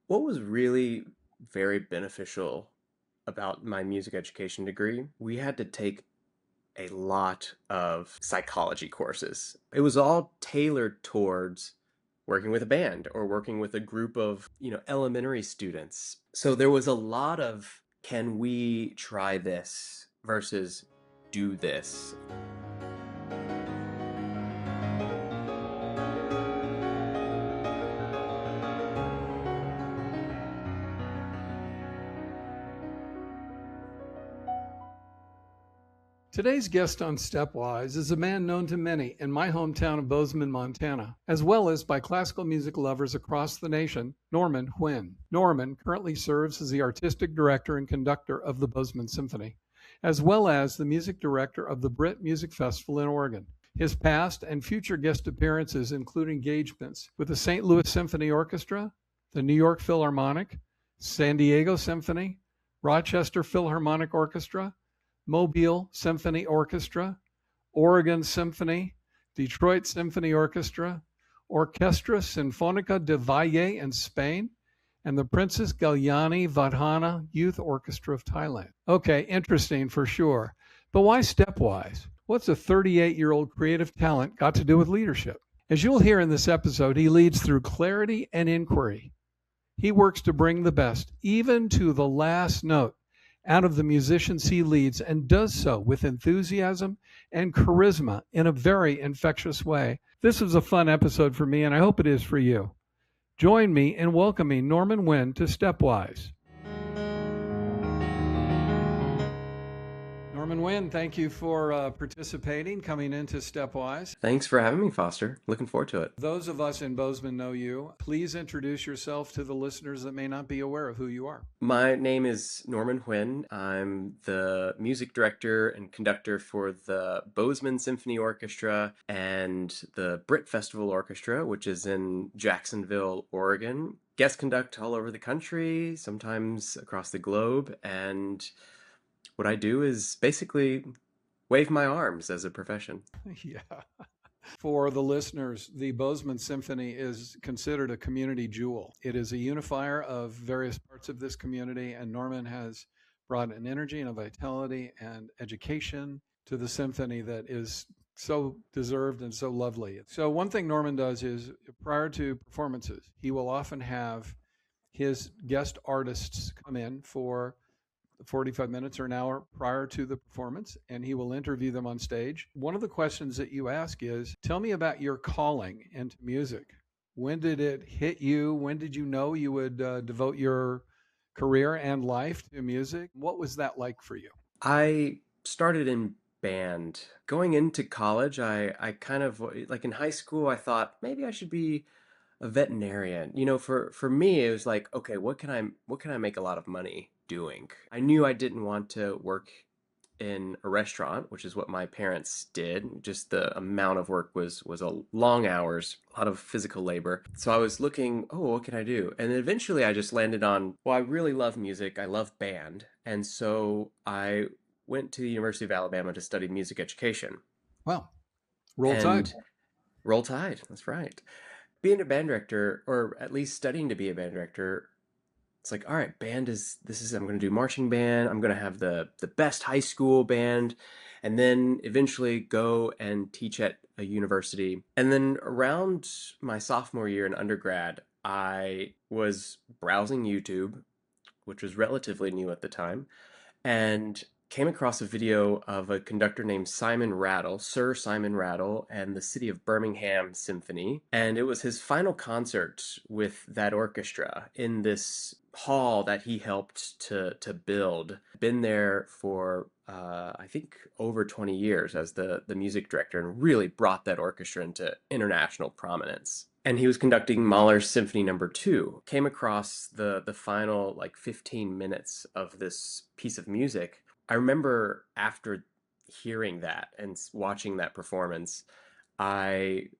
What was really very beneficial about my music education degree, we had to take a lot of psychology courses. It was all tailored towards working with a band or working with a group of, elementary students. So there was a lot of can we try this versus do this. Today's guest on Stepwise is a man known to many in my hometown of Bozeman, Montana, as well as by classical music lovers across the nation, Norman Huynh. Norman currently serves as the artistic director and conductor of the Bozeman Symphony, as well as the music director of the Brit Music Festival in Oregon. His past and future guest appearances include engagements with the St. Louis Symphony Orchestra, the New York Philharmonic, San Diego Symphony, Rochester Philharmonic Orchestra, Mobile Symphony Orchestra, Oregon Symphony, Detroit Symphony Orchestra, Orquestra Sinfónica de Valle in Spain, and the Princess Galyani Vadhana Youth Orchestra of Thailand. Okay, interesting for sure. But why stepwise? What's a 38-year-old creative talent got to do with leadership? As you'll hear in this episode, he leads through clarity and inquiry. He works to bring the best, even to the last note, out of the musicians he leads, and does so with enthusiasm and charisma in a very infectious way. This was a fun episode for me, and I hope it is for you. Join me in welcoming Norman Huynh to Stepwise. Norman Huynh, thank you for participating, coming into Stepwise. Thanks for having me, Foster. Looking forward to it. Those of us in Bozeman know you. Please introduce yourself to the listeners that may not be aware of who you are. My name is Norman Huynh. I'm the music director and conductor for the Bozeman Symphony Orchestra and the Brit Festival Orchestra, which is in Jacksonville, Oregon. Guest conduct all over the country, sometimes across the globe, and what I do is basically wave my arms as a profession. Yeah. For the listeners, the Bozeman Symphony is considered a community jewel. It is a unifier of various parts of this community, and Norman has brought an energy and a vitality and education to the symphony that is so deserved and so lovely. So one thing Norman does is prior to performances, he will often have his guest artists come in for 45 minutes or an hour prior to the performance, and he will interview them on stage. One of the questions that you ask is, tell me about your calling into music. When did it hit you? When did you know you would devote your career and life to music? What was that like for you? I started in band. Going into college, I kind of, like in high school, I thought maybe I should be a veterinarian. For me, it was like, okay, what can I make a lot of money doing? I knew I didn't want to work in a restaurant, which is what my parents did. Just the amount of work was a long hours, a lot of physical labor. So I was looking, oh, what can I do? And then eventually I just landed on, well, I really love music. I love band. And so I went to the University of Alabama to study music education. Well, roll tide. And Roll Tide, that's right. Being a band director, or at least studying to be a band director, it's like, all right, I'm going to do marching band. I'm going to have the best high school band, and then eventually go and teach at a university. And then around my sophomore year in undergrad, I was browsing YouTube, which was relatively new at the time, and came across a video of a conductor named Simon Rattle, Sir Simon Rattle, and the City of Birmingham Symphony. And it was his final concert with that orchestra in this hall that he helped to build. Been there for I think over 20 years as the music director, and really brought that orchestra into international prominence. And he was conducting Mahler's Symphony Number 2. Came across the final like 15 minutes of this piece of music. I remember after hearing that and watching that performance, I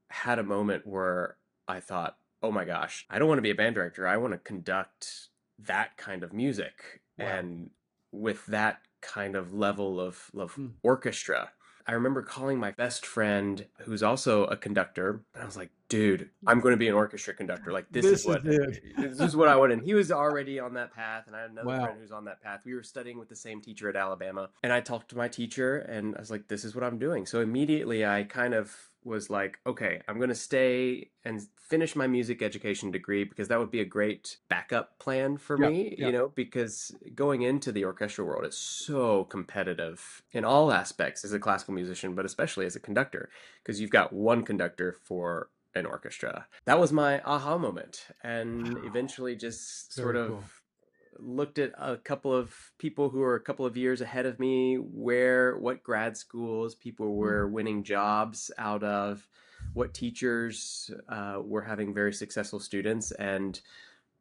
had a moment where I thought, oh my gosh, I don't want to be a band director. I want to conduct that kind of music. Wow. And with that kind of level of Hmm. orchestra. I remember calling my best friend who's also a conductor, and I was like, dude, I'm going to be an orchestra conductor. Like This is it. this is what I want. And he was already on that path, and I had another friend Wow. who's on that path. We were studying with the same teacher at Alabama, and I talked to my teacher, and I was like, this is what I'm doing. So immediately I kind of was like, okay, I'm going to stay and finish my music education degree because that would be a great backup plan for Yeah, me, yeah. because going into the orchestral world is so competitive in all aspects as a classical musician, but especially as a conductor, because you've got one conductor for an orchestra. That was my aha moment, and Wow. eventually just sort Very of cool. looked at a couple of people who were a couple of years ahead of me, what grad schools people Hmm. were winning jobs out of, what teachers were having very successful students, and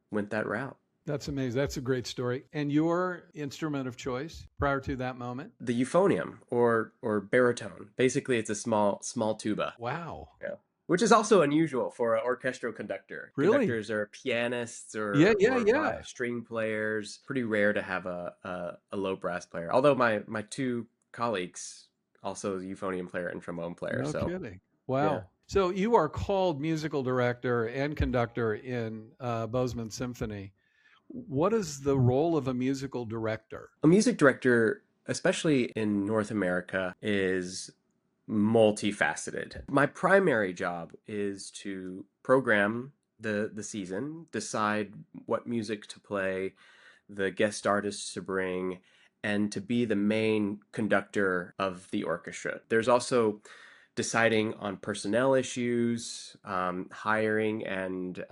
went that route. That's amazing. That's a great story. And your instrument of choice prior to that moment? The euphonium, or baritone. Basically, it's a small tuba. Wow. Yeah. Which is also unusual for an orchestral conductor. Really? Conductors are pianists Yeah, yeah, or yeah. string players. Pretty rare to have a low brass player. Although my two colleagues also euphonium player and trombone player. No So kidding. yeah. Wow. So you are called musical director and conductor in Bozeman Symphony. What is the role of a musical director? A music director, especially in North America, is multifaceted. My primary job is to program the season, decide what music to play, the guest artists to bring, and to be the main conductor of the orchestra. There's also deciding on personnel issues, hiring and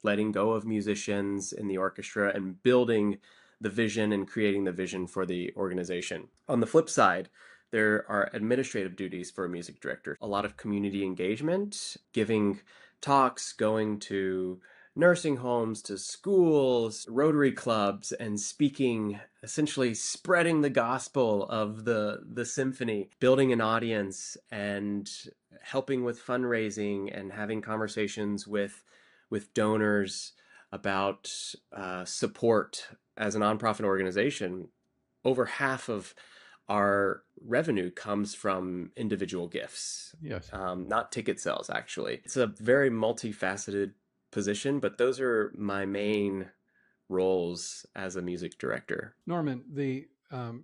letting go of musicians in the orchestra, and building the vision and creating the vision for the organization. On the flip side, there are administrative duties for a music director. A lot of community engagement, giving talks, going to nursing homes, to schools, Rotary clubs, and speaking, essentially spreading the gospel of the symphony, building an audience, and helping with fundraising and having conversations with donors about support. As a nonprofit organization, over half of our revenue comes from individual gifts, Yes. not ticket sales, actually. It's a very multifaceted position, but those are my main roles as a music director. Norman, the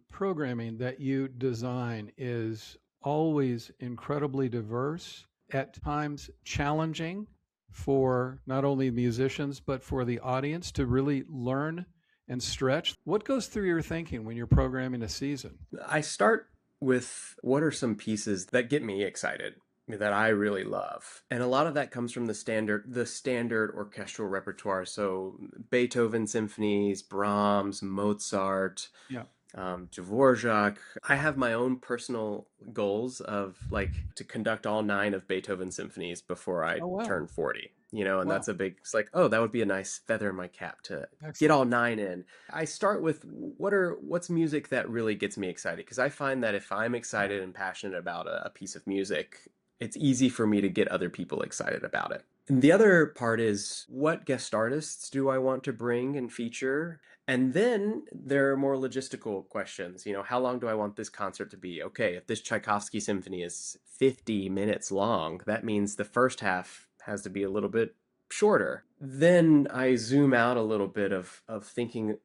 programming that you design is always incredibly diverse, at times challenging for not only musicians, but for the audience to really learn and stretch. What goes through your thinking when you're programming a season? I start with what are some pieces that get me excited, that I really love. And a lot of that comes from the standard orchestral repertoire. So Beethoven symphonies, Brahms, Mozart, Yeah. Dvorak. I have my own personal goals of like to conduct all nine of Beethoven symphonies before I Oh, wow. turn 40. And Wow. that's a big, it's like, oh, that would be a nice feather in my cap to get Excellent. all nine in. I start with what's music that really gets me excited, because I find that if I'm excited and passionate about a piece of music, it's easy for me to get other people excited about it. And the other part is, what guest artists do I want to bring and feature? And then there are more logistical questions. How long do I want this concert to be? Okay, if this Tchaikovsky symphony is 50 minutes long, that means the first half has to be a little bit shorter. Then I zoom out a little bit of thinking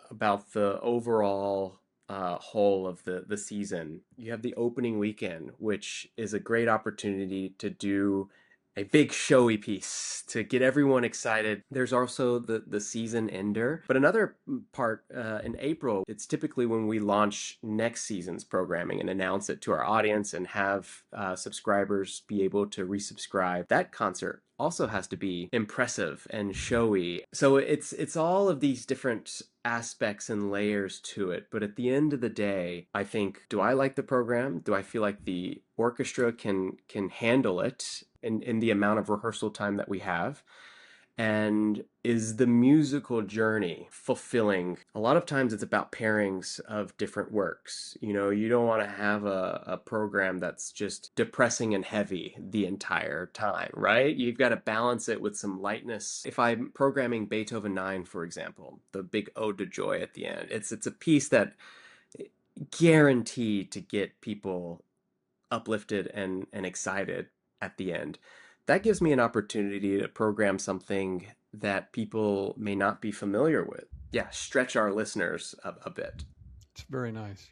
about the overall whole of the season. You have the opening weekend, which is a great opportunity to do a big showy piece to get everyone excited. There's also the season ender. But another part, in April, it's typically when we launch next season's programming and announce it to our audience and have subscribers be able to resubscribe. That concert also has to be impressive and showy. So it's all of these different aspects and layers to it. But at the end of the day, I think, do I like the program? Do I feel like the orchestra can handle it in the amount of rehearsal time that we have? And is the musical journey fulfilling? A lot of times it's about pairings of different works. You don't want to have a program that's just depressing and heavy the entire time, right? You've got to balance it with some lightness. If I'm programming Beethoven 9, for example, the big ode to joy at the end, it's a piece that guaranteed to get people uplifted and excited at the end. That gives me an opportunity to program something that people may not be familiar with. Yeah, stretch our listeners a bit. It's very nice.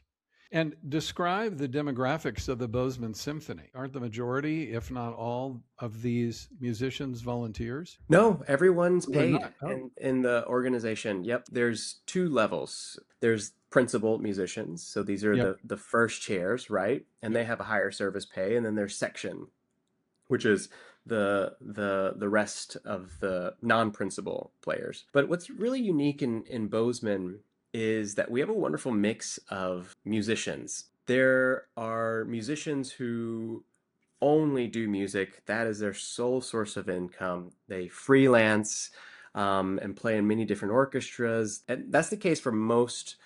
And describe the demographics of the Bozeman Symphony. Aren't the majority, if not all, of these musicians volunteers? No, everyone's Oh, they're paid not. Oh, in the organization. Yep, there's two levels. There's principal musicians, so these are yep. the first chairs, right? And Yep. they have a higher service pay, and then there's section, which is the rest of the non-principal players. But what's really unique in Bozeman is that we have a wonderful mix of musicians. There are musicians who only do music. That is their sole source of income. They freelance and play in many different orchestras. And that's the case for most,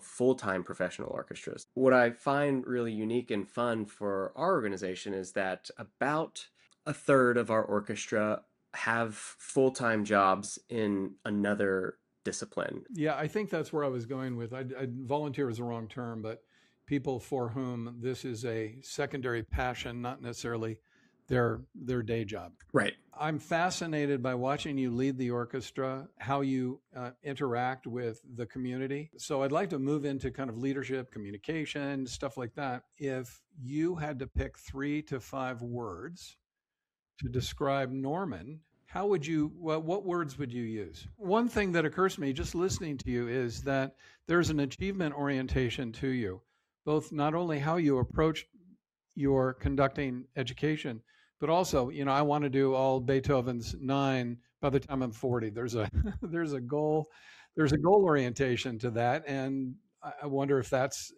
full-time professional orchestras. What I find really unique and fun for our organization is that about a third of our orchestra have full-time jobs in another discipline. Yeah, I think that's where I was going with. Volunteer is the wrong term, but people for whom this is a secondary passion, not necessarily their day job. Right. I'm fascinated by watching you lead the orchestra, how you interact with the community. So I'd like to move into kind of leadership, communication, stuff like that. If you had to pick 3 to 5 words to describe Norman, how would you, what words would you use? One thing that occurs to me just listening to you is that there's an achievement orientation to you, both not only how you approach your conducting education, but also, I want to do all Beethoven's 9 by the time I'm 40. There's a there's a goal orientation to that, and I wonder if that's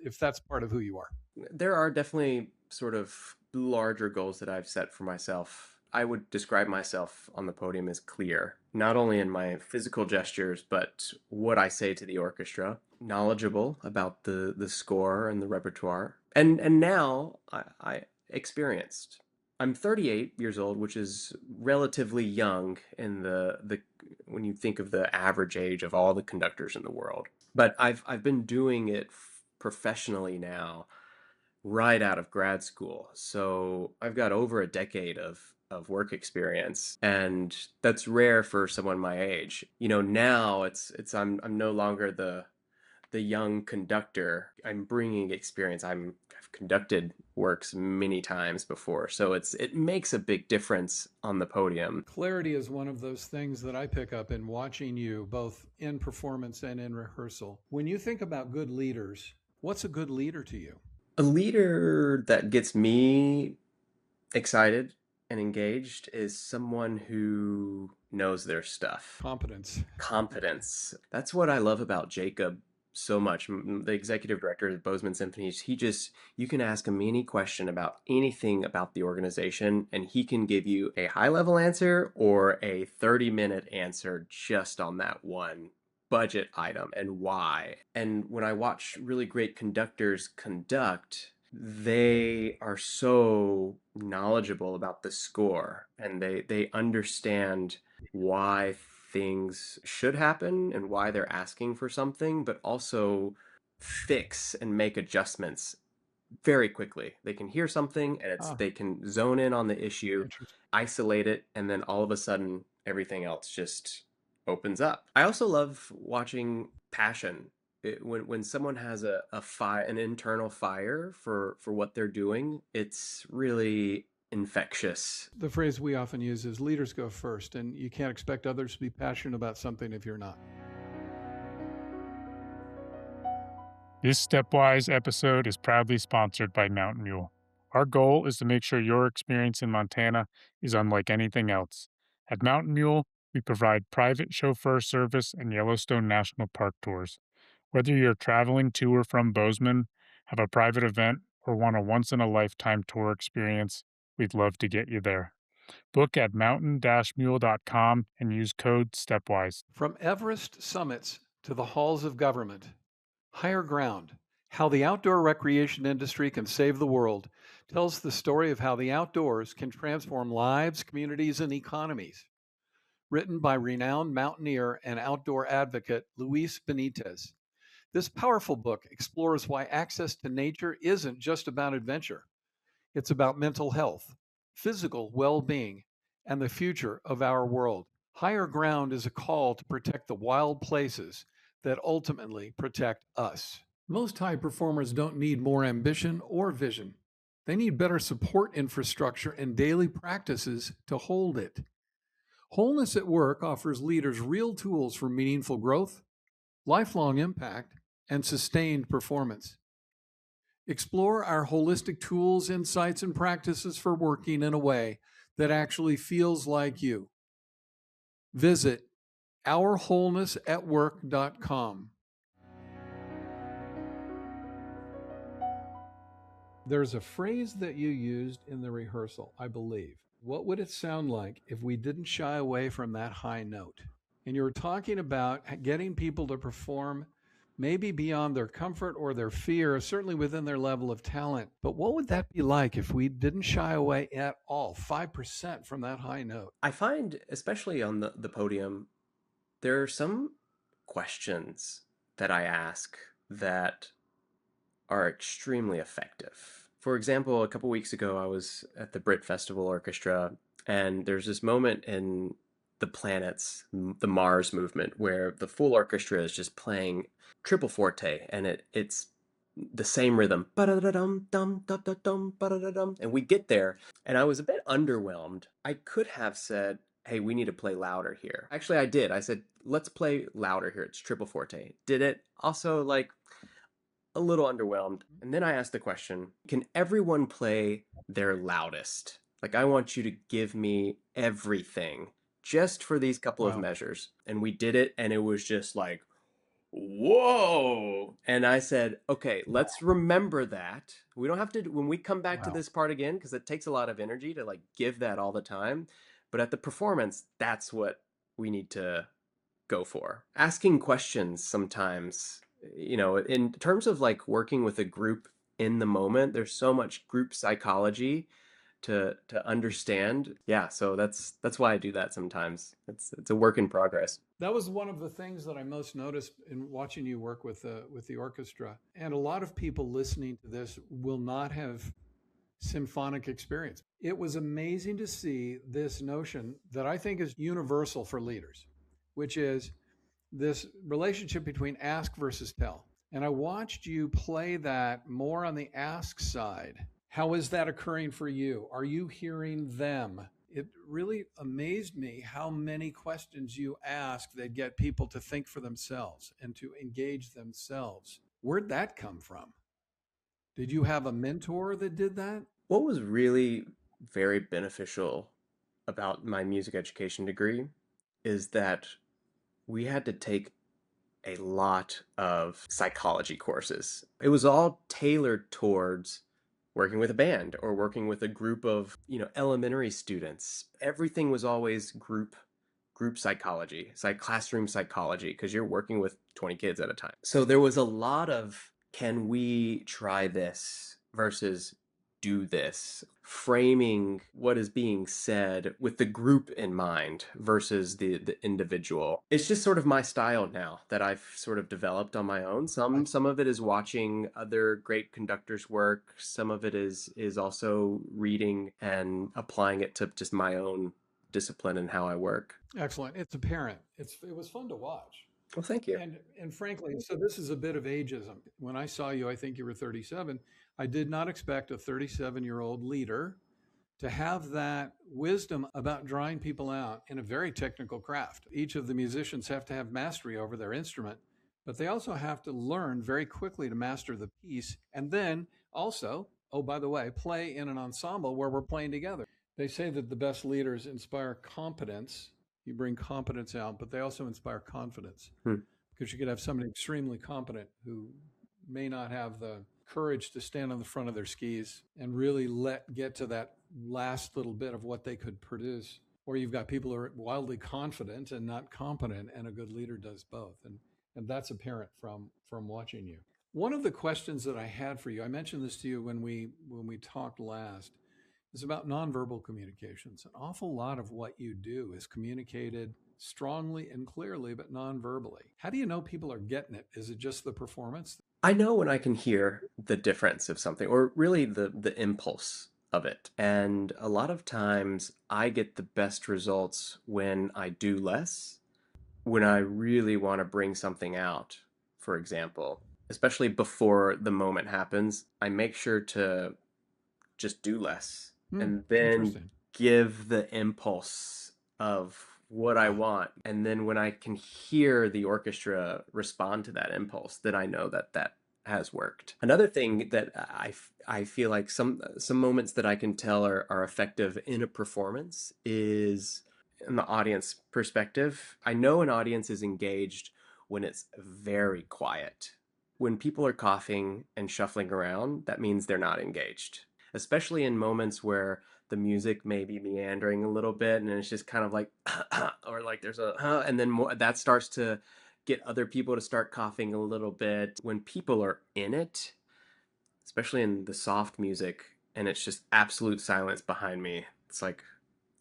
part of who you are. There are definitely sort of larger goals that I've set for myself. I would describe myself on the podium as clear, not only in my physical gestures, but what I say to the orchestra, knowledgeable about the score and the repertoire. And now I experienced. I'm 38 years old, which is relatively young in the when you think of the average age of all the conductors in the world. But I've been doing it professionally now right out of grad school. So I've got over a decade of work experience, and that's rare for someone my age. Now it's I'm no longer the young conductor. I'm bringing experience. I've conducted works many times before, so it makes a big difference on the podium. Clarity is one of those things that I pick up in watching you both in performance and in rehearsal. When you think about good leaders, what's a good leader to you? A leader that gets me excited and engaged is someone who knows their stuff. Competence. Competence. That's what I love about Jacob so much. The executive director of Bozeman Symphony, you can ask him any question about anything about the organization, and he can give you a high level answer or a 30-minute answer just on that one budget item and why. And when I watch really great conductors conduct, they are so knowledgeable about the score, and they understand why things should happen and why they're asking for something, but also fix and make adjustments very quickly. They can hear something and Ah, they can zone in on the issue, interesting. isolate it, and then all of a sudden everything else just opens up. I also love watching passion. When someone has an internal fire for what they're doing, it's really infectious. The phrase we often use is leaders go first, and you can't expect others to be passionate about something if you're not. This Stepwise episode is proudly sponsored by Mountain Mule. Our goal is to make sure your experience in Montana is unlike anything else. At Mountain Mule, we provide private chauffeur service and Yellowstone National Park tours. Whether you're traveling to or from Bozeman, have a private event, or want a once in a lifetime tour experience, we'd love to get you there. Book at mountain-mule.com and use code STEPWISE. From Everest summits to the halls of government, Higher Ground, How the Outdoor Recreation Industry Can Save the World, tells the story of how the outdoors can transform lives, communities, and economies. Written by renowned mountaineer and outdoor advocate Luis Benitez. This powerful book explores why access to nature isn't just about adventure. It's about mental health, physical well being, and the future of our world. Higher ground is a call to protect the wild places that ultimately protect us. Most high performers don't need more ambition or vision. They need better support infrastructure and daily practices to hold it. Wholeness at Work offers leaders real tools for meaningful growth, lifelong impact, and sustained performance. Explore our holistic tools, insights, and practices for working in a way that actually feels like you. Visit ourwholenessatwork.com. There's a phrase that you used in the rehearsal, I believe. What would it sound like if we didn't shy away from that high note? And you were talking about getting people to perform maybe beyond their comfort or their fear, certainly within their level of talent. But what would that be like if we didn't shy away at all, 5% from that high note? I find, especially on the podium, there are some questions that I ask that are extremely effective. For example, a couple weeks ago, I was at the Brit Festival Orchestra, and there's this moment in the planets, the Mars movement, where the full orchestra is just playing triple forte, and it's the same rhythm, and we get there, and I was a bit underwhelmed. I could have said, "Hey, we need to play louder here." Actually, I did. I said, "Let's play louder here. It's triple forte." Did it. Also, like, a little underwhelmed. And then I asked the question, can everyone play their loudest? Like, I want you to give me everything just for these couple of Wow. measures. And we did it, and it was just like, whoa. And I said, okay, let's remember that. We don't have to, when we come back to Wow. this part again, because it takes a lot of energy to like give that all the time. But at the performance, that's what we need to go for. Asking questions sometimes, in terms of like working with a group in the moment, there's so much group psychology to understand. Yeah, so that's why I do that sometimes. It's a work in progress. That was one of the things that I most noticed in watching you work with the orchestra. And a lot of people listening to this will not have symphonic experience. It was amazing to see this notion that I think is universal for leaders, which is this relationship between ask versus tell. And I watched you play that more on the ask side. How is that occurring for you? Are you hearing them? It really amazed me how many questions you ask that get people to think for themselves and to engage themselves. Where'd that come from? Did you have a mentor that did that? What was really very beneficial about my music education degree is that we had to take a lot of psychology courses. It was all tailored towards working with a band or working with a group of, elementary students. Everything was always group psychology, classroom psychology, because you're working with 20 kids at a time. So there was a lot of, can we try this versus do this, framing what is being said with the group in mind versus the individual. It's just sort of my style now that I've sort of developed on my own. Some of it is watching other great conductors work. Some of it is also reading and applying it to just my own discipline and how I work. Excellent. It's apparent. It was fun to watch. Well, thank you. And frankly, so this is a bit of ageism. When I saw you, I think you were 37. I did not expect a 37-year-old leader to have that wisdom about drawing people out in a very technical craft. Each of the musicians have to have mastery over their instrument, but they also have to learn very quickly to master the piece. And then also, oh, by the way, play in an ensemble where we're playing together. They say that the best leaders inspire competence. You bring competence out, but they also inspire confidence. Hmm. Because you could have somebody extremely competent who may not have the courage to stand on the front of their skis and really get to that last little bit of what they could produce. Or you've got people who are wildly confident and not competent, and a good leader does both. And that's apparent from watching you. One of the questions that I had for you, I mentioned this to you when we talked last, is about nonverbal communications. An awful lot of what you do is communicated strongly and clearly, but nonverbally. How do you know people are getting it? Is it just the performance? I know when I can hear the difference of something, or really the impulse of it. And a lot of times I get the best results when I do less, when I really want to bring something out, for example, especially before the moment happens, I make sure to just do less and then Interesting. give the impulse of what I Ah, want. And then when I can hear the orchestra respond to that impulse, then I know that that has worked. Another thing that I feel like some moments that I can tell are effective in a performance is in the audience perspective. I know an audience is engaged when it's very quiet. When people are coughing and shuffling around, that means they're not engaged, especially in moments where the music may be meandering a little bit and it's just kind of like or like there's a and then more that starts to get other people to start coughing a little bit. When people are in it, especially in the soft music, and it's just absolute silence behind me, it's like,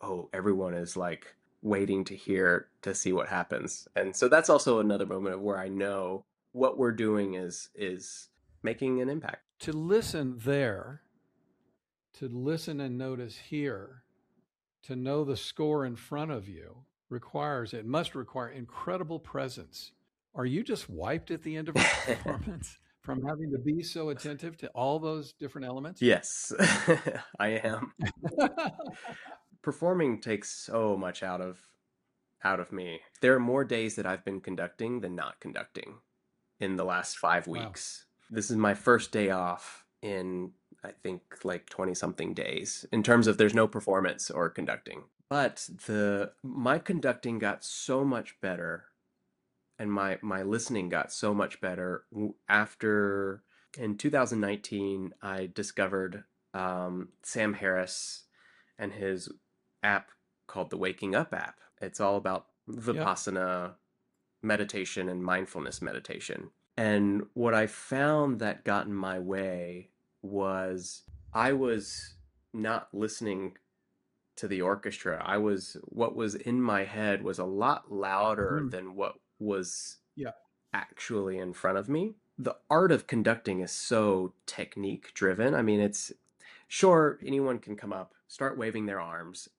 oh, everyone is like waiting to hear to see what happens. And so that's also another moment of where I know what we're doing is making an impact. to listen there, to listen and notice here, to know the score in front of you it must require incredible presence. Are you just wiped at the end of a performance from having to be so attentive to all those different elements? Yes, I am. Performing takes so much out of me. There are more days that I've been conducting than not conducting in the last five Wow. weeks. This is my first day off in, I think, like 20 something days in terms of there's no performance or conducting. But the my conducting got so much better and my listening got so much better after in 2019 I discovered Sam Harris and his app called the Waking Up app. It's all about Yep. Vipassana meditation and mindfulness meditation. And what I found that got in my way was I was not listening to the orchestra. What was in my head was a lot louder Mm. than what was Yeah. actually in front of me. The art of conducting is so technique driven. I mean, it's sure anyone can come up, start waving their arms,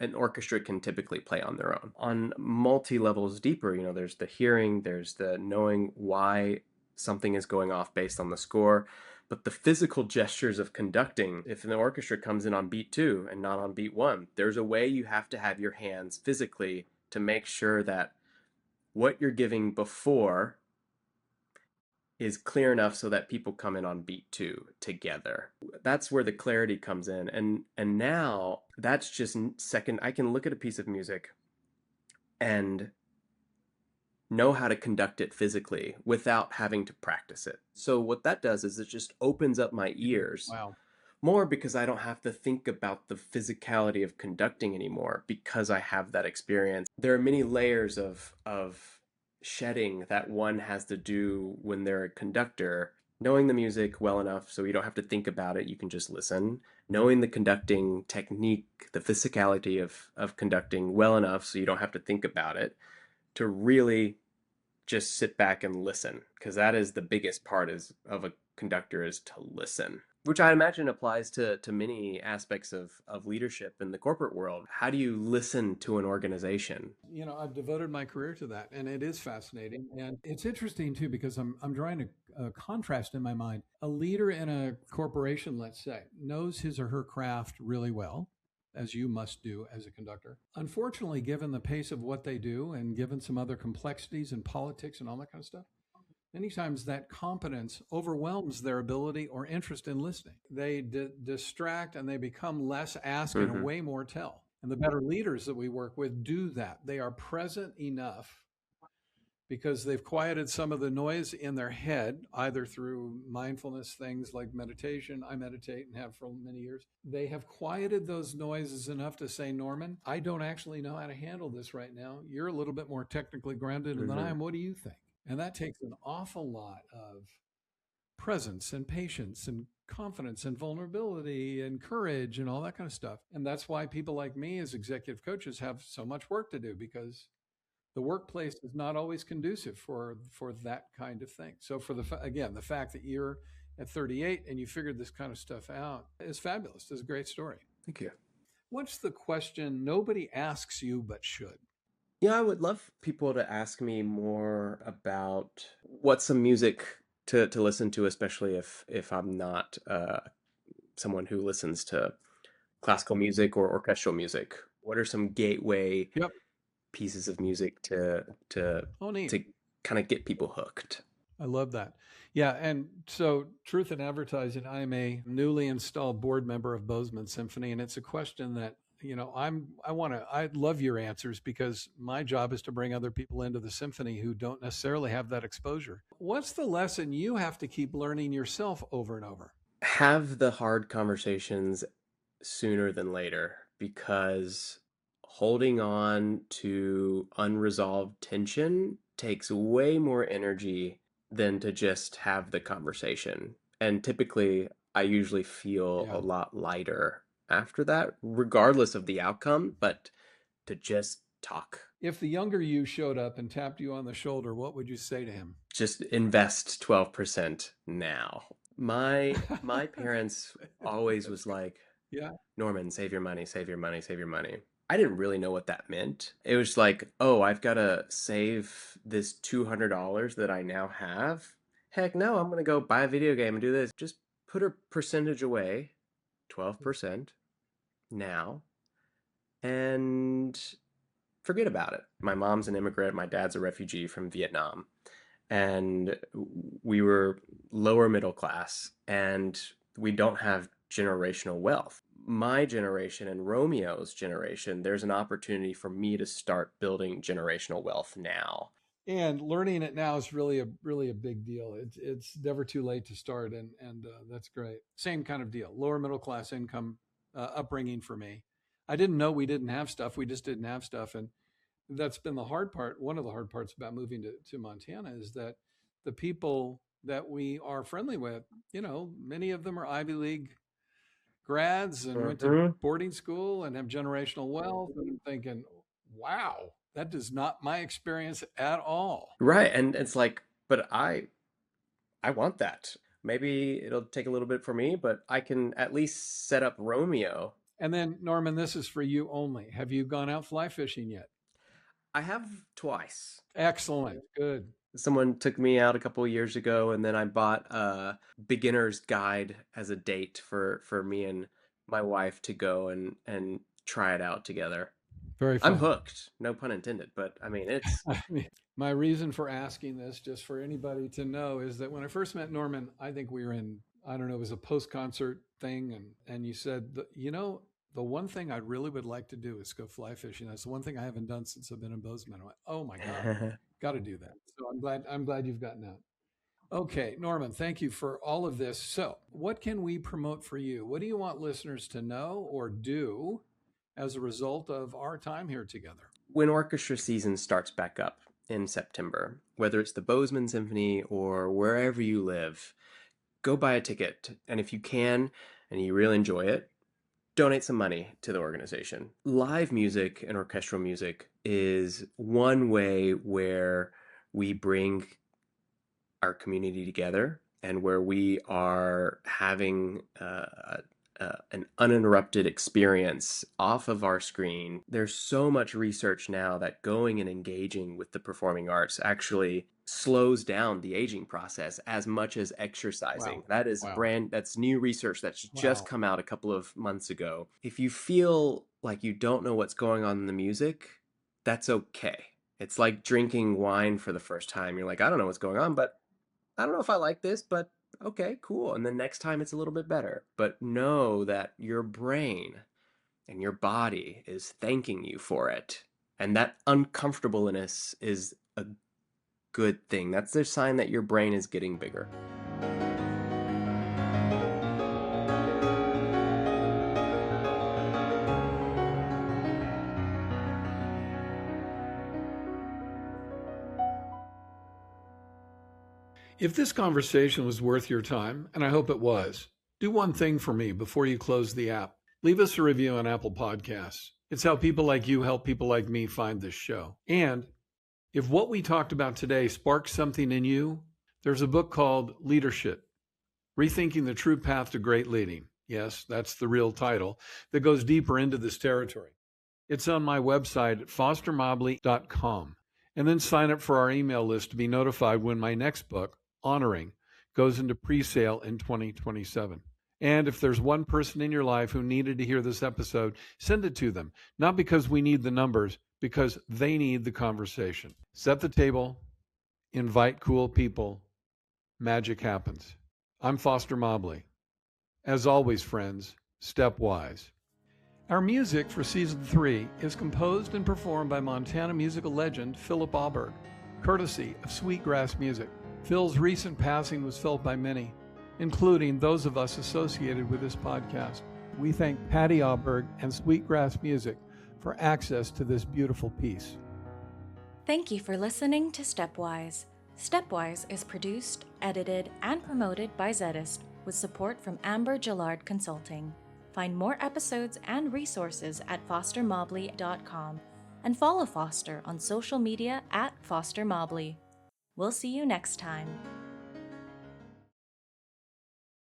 an orchestra can typically play on their own. On multi levels deeper, there's the hearing, there's the knowing why something is going off based on the score. But the physical gestures of conducting, if an orchestra comes in on beat two and not on beat one, there's a way you have to have your hands physically to make sure that what you're giving before is clear enough so that people come in on beat two together. That's where the clarity comes in. And now that's just second. I can look at a piece of music and know how to conduct it physically without having to practice it. So what that does is it just opens up my ears Wow. more because I don't have to think about the physicality of conducting anymore because I have that experience. There are many layers of shedding that one has to do when they're a conductor. Knowing the music well enough so you don't have to think about it, you can just listen. Knowing the conducting technique, the physicality of conducting well enough so you don't have to think about it, to really just sit back and listen, because that is the biggest part is of a conductor, is to listen, which I imagine applies to many aspects of leadership in the corporate world. How do you listen to an organization? I've devoted my career to that, and it is fascinating. And it's interesting too because I'm drawing a contrast in my mind. A leader in a corporation, let's say, knows his or her craft really well, as you must do as a conductor. Unfortunately, given the pace of what they do and given some other complexities in politics and all that kind of stuff, many times that competence overwhelms their ability or interest in listening. They distract and they become less ask and Mm-hmm. way more tell. And the better leaders that we work with do that. They are present enough because they've quieted some of the noise in their head, either through mindfulness things like meditation. I meditate and have for many years. They have quieted those noises enough to say, Norman, I don't actually know how to handle this right now. You're a little bit more technically grounded than I Mm-hmm. am. What do you think? And that takes an awful lot of presence and patience and confidence and vulnerability and courage and all that kind of stuff. And that's why people like me as executive coaches have so much work to do, because the workplace is not always conducive for that kind of thing. So again, the fact that you're at 38 and you figured this kind of stuff out is fabulous. It's a great story. Thank you. What's the question nobody asks you but should? Yeah, I would love people to ask me more about what's some music to listen to, especially if I'm not someone who listens to classical music or orchestral music. What are some gateway Yep. pieces of music to Oh, neat. to kind of get people hooked? I love that. Yeah. And so, truth in advertising, I'm a newly installed board member of Bozeman Symphony. And it's a question that, I love your answers because my job is to bring other people into the symphony who don't necessarily have that exposure. What's the lesson you have to keep learning yourself over and over? Have the hard conversations sooner than later, because holding on to unresolved tension takes way more energy than to just have the conversation. And typically, I usually feel a Yeah. lot lighter after that, regardless of the outcome, but to just talk. If the younger you showed up and tapped you on the shoulder, what would you say to him? Just invest 12% now. My parents always was like, Yeah. Norman, save your money, save your money, save your money. I didn't really know what that meant. It was like, oh, I've got to save this $200 that I now have. Heck no, I'm going to go buy a video game and do this. Just put a percentage away, 12% now, and forget about it. My mom's an immigrant. My dad's a refugee from Vietnam. And we were lower middle class, and we don't have generational wealth. My generation and Romeo's generation, there's an opportunity for me to start building generational wealth now. And learning it now is really a big deal. It's never too late to start, and that's great. Same kind of deal. Lower middle class income upbringing for me. I didn't know we didn't have stuff. We just didn't have stuff, and that's been the hard part. One of the hard parts about moving to Montana is that the people that we are friendly with, many of them are Ivy League grads and went to Mhm. boarding school and have generational wealth. And I'm thinking, wow, that is not my experience at all. Right, and it's like, but I want that. Maybe it'll take a little bit for me, but I can at least set up Romeo. And then, Norman, this is for you only. Have you gone out fly fishing yet? I have twice. Excellent. Good. Someone took me out a couple of years ago, and then I bought a beginner's guide as a date for me and my wife to go and try it out together. Very I'm fun. hooked, no pun intended, but I mean it's I mean, my reason for asking this, just for anybody to know, is that when I first met Norman, I think we were in, I don't know, it was a post concert thing. And you said, the one thing I really would like to do is go fly fishing. That's the one thing I haven't done since I've been in Bozeman. I went, oh my God, got to do that. So I'm glad you've gotten out. Okay, Norman, thank you for all of this. So, what can we promote for you? What do you want listeners to know or do as a result of our time here together? when orchestra season starts back up in September, whether it's the Bozeman Symphony or wherever you live, go buy a ticket. And if you can and you really enjoy it, donate some money to the organization. Live music and orchestral music is one way where we bring our community together and where we are having an uninterrupted experience off of our screen. There's so much research now that going and engaging with the performing arts actually slows down the aging process as much as exercising. Wow. That's new research that's just Wow. come out a couple of months ago. If you feel like you don't know what's going on in the music, that's okay. It's like drinking wine for the first time. You're like, I don't know what's going on, but I don't know if I like this, but okay, cool. And then next time it's a little bit better. But know that your brain and your body is thanking you for it. And that uncomfortableness is a good thing. That's a sign that your brain is getting bigger. If this conversation was worth your time, and I hope it was, do one thing for me before you close the app. Leave us a review on Apple Podcasts. It's how people like you help people like me find this show. And if what we talked about today sparks something in you, there's a book called Leadership Rethinking the True Path to Great Leading. Yes, that's the real title that goes deeper into this territory. It's on my website at fostermobley.com. And then sign up for our email list to be notified when my next book, Honoring, goes into pre-sale in 2027. And if there's one person in your life who needed to hear this episode, send it to them. Not because we need the numbers, because they need the conversation. Set the table, invite cool people, magic happens. I'm Foster Mobley. As always, friends, stepwise. Our music for Season 3 is composed and performed by Montana musical legend Philip Auberg, courtesy of Sweetgrass Music. Phil's recent passing was felt by many, including those of us associated with this podcast. We thank Patty Auberg and Sweetgrass Music for access to this beautiful piece. Thank you for listening to Stepwise. Stepwise is produced, edited, and promoted by Zedist with support from Amber Gillard Consulting. Find more episodes and resources at fostermobley.com and follow Foster on social media at Foster Mobley. We'll see you next time.